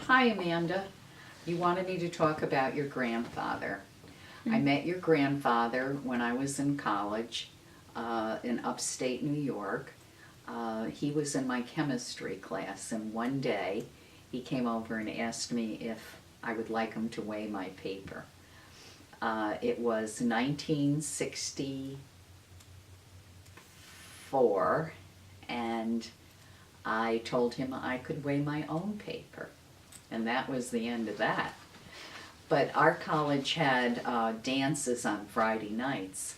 Hi, Amanda. You wanted me to talk about your grandfather. I met your grandfather when I was in college in upstate New York. He was in my chemistry class, and one day he came over and asked me if I would like him to weigh my paper. It was 1964, and I told him I could weigh my own paper, and that was the end of that. But our college had dances on Friday nights,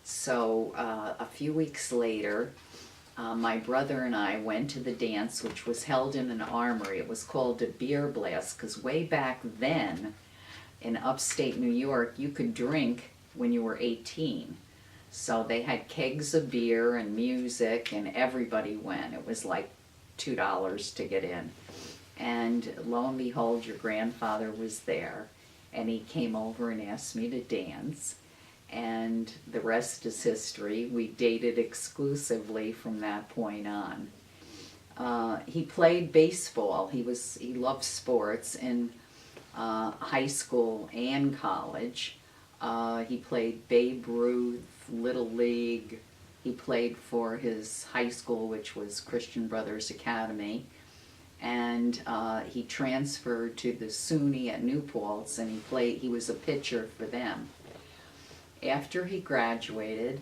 so a few weeks later, my brother and I went to the dance, which was held in an armory. It was called a beer blast, because way back then, in upstate New York, you could drink when you were 18. So they had kegs of beer and music, and everybody went. It was like $2 to get in. And lo and behold, your grandfather was there, and he came over and asked me to dance. And the rest is history. We dated exclusively from that point on. He played baseball. He loved sports in high school and college. He played Babe Ruth, Little League. He played for his high school, which was Christian Brothers Academy. And he transferred to the SUNY at New Paltz, and he was a pitcher for them. After he graduated,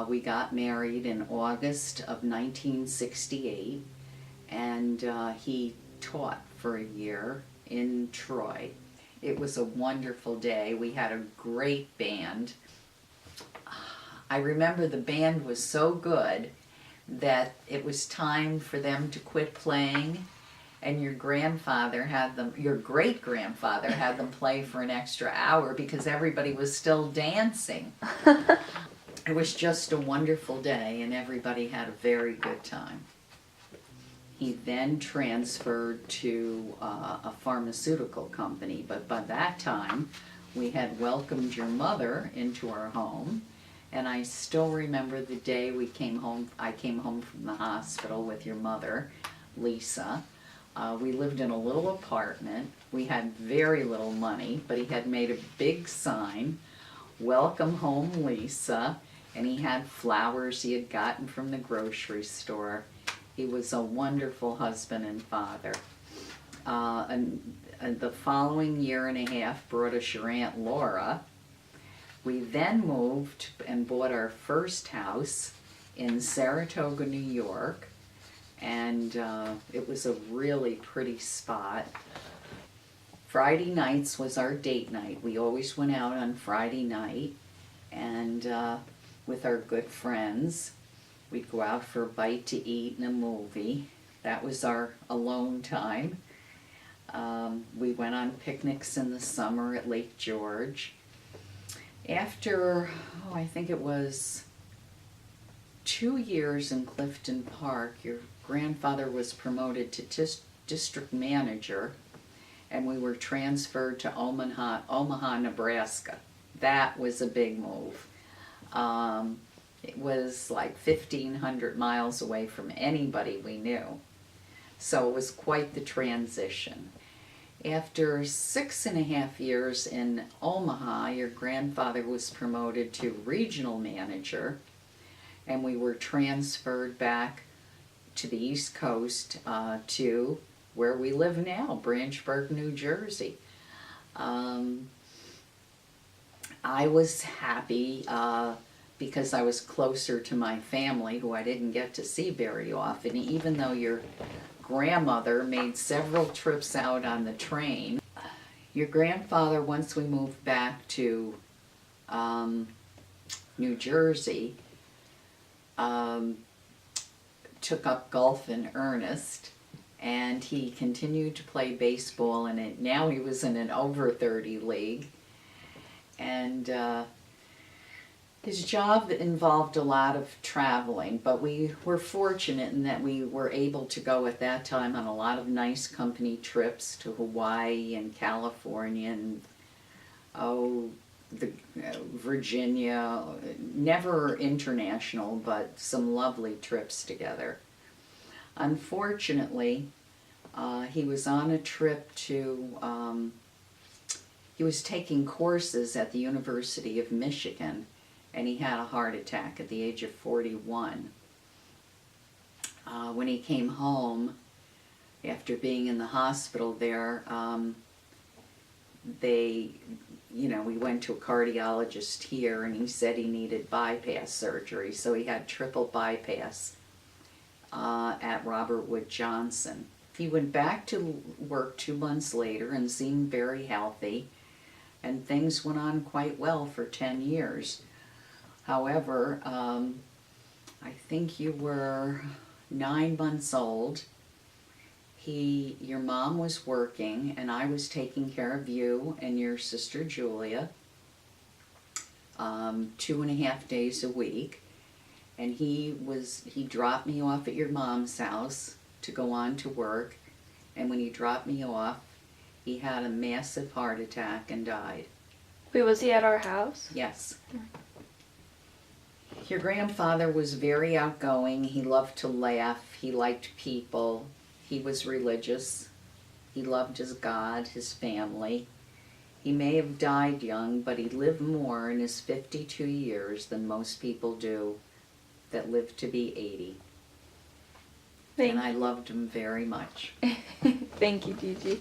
we got married in August of 1968, and he taught for a year in Troy. It was a wonderful day. We had a great band. I remember the band was so good that it was time for them to quit playing, and your great-grandfather had them play for an extra hour because everybody was still dancing. It was just a wonderful day, and everybody had a very good time. He then transferred to a pharmaceutical company, but by that time we had welcomed your mother into our home, and I still remember the day I came home from the hospital with your mother, Lisa. We lived in a little apartment. We had very little money, but he had made a big sign, "Welcome home, Lisa," and he had flowers he had gotten from the grocery store. He was a wonderful husband and father. And the following year and a half brought us your Aunt Laura. We then moved and bought our first house in Saratoga, New York, and it was a really pretty spot. Friday nights was our date night. We always went out on Friday night, and with our good friends, we'd go out for a bite to eat and a movie. That was our alone time. We went on picnics in the summer at Lake George. After, I think it was 2 years in Clifton Park, your grandfather was promoted to district manager, and we were transferred to Omaha, Nebraska. That was a big move. It was like 1,500 miles away from anybody we knew. So it was quite the transition. After 6.5 years in Omaha, your grandfather was promoted to regional manager, and we were transferred back to the East Coast to where we live now, Branchburg, New Jersey. I was happy because I was closer to my family, who I didn't get to see very often, even though your grandmother made several trips out on the train. Your grandfather, once we moved back to New Jersey, took up golf in earnest, and he continued to play baseball in it. Now he was in an over 30 league, and his job involved a lot of traveling, but we were fortunate in that we were able to go at that time on a lot of nice company trips to Hawaii and California and Virginia. Never international, but some lovely trips together. Unfortunately, He was on a trip to, he was taking courses at the University of Michigan, and he had a heart attack at the age of 41. When he came home, after being in the hospital there, we went to a cardiologist here, and he said he needed bypass surgery, so he had triple bypass at Robert Wood Johnson. He went back to work 2 months later and seemed very healthy, and things went on quite well for 10 years. However, I think you were 9 months old. Your mom was working, and I was taking care of you and your sister Julia 2.5 days a week. And he dropped me off at your mom's house to go on to work. And when he dropped me off, he had a massive heart attack and died. Wait, was he at our house? Yes. Your grandfather was very outgoing. He loved to laugh. He liked people. He was religious. He loved his God, his family. He may have died young, but he lived more in his 52 years than most people do that live to be 80. And I loved him very much. Thank you, Gigi.